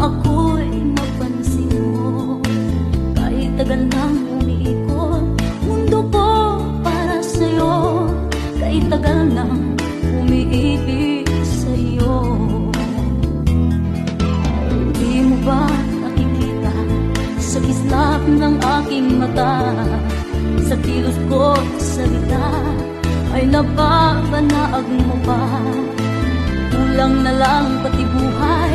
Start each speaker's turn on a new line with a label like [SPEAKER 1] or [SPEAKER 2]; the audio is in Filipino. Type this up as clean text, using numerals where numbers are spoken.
[SPEAKER 1] ako'y mapansin mo. Kahit tagal nang umiikot mundo ko para sa'yo, kahit tagal nang umiibig sa'yo. Di mo ba nakikita sa kislap ng aking mata, sa kilos ko salita ay nababanag mo pa? Kulang na lang pati buhay